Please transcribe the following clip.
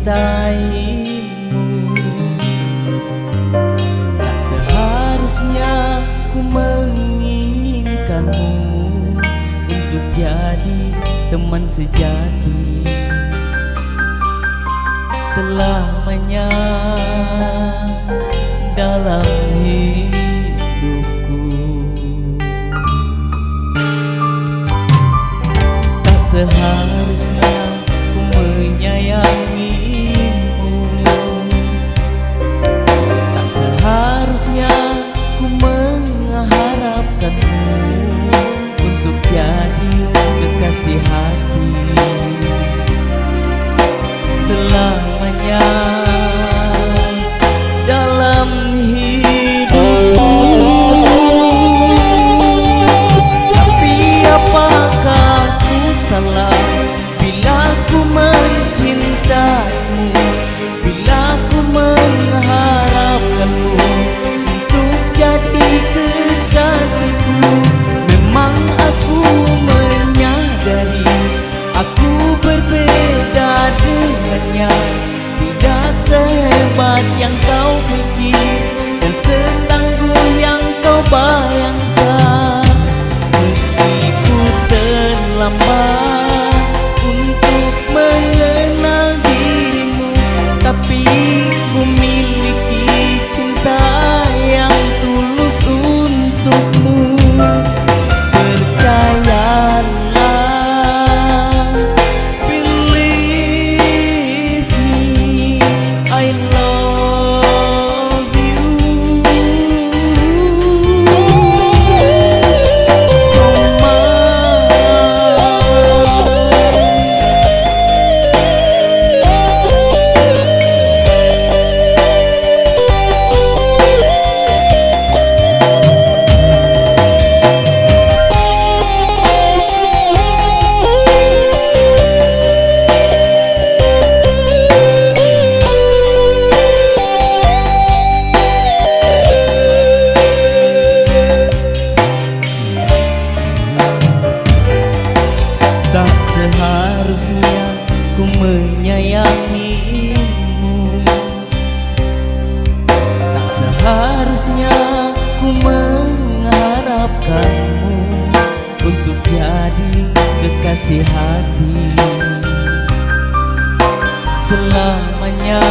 mencintaimu. Tak seharusnya ku menginginkanmu untuk jadi teman sejati selamanya dalam hidupku. Tak seharusnya ku menyayangimu, tak seharusnya ku mengharapkanmu untuk jadi kekasih hati selamanya dalam hidupku. Tapi apakah ku salah bila ku mencintaimu, bila ku mengharapkanmu untuk jadi kekasihku? Memang aku menyadari aku berbeda dengannya, tidak sehebat yang kau pikir dan setangguh yang kau bayangkan. Meski ku terlambat untuk mengenal dirimu, tapi ku miliki cinta yang tulus untukmu. Percayalah, believe me, I love you so tak seharusnya ku menyayangimu, tak seharusnya ku mengharapkanmu untuk jadi kekasih hati selamanya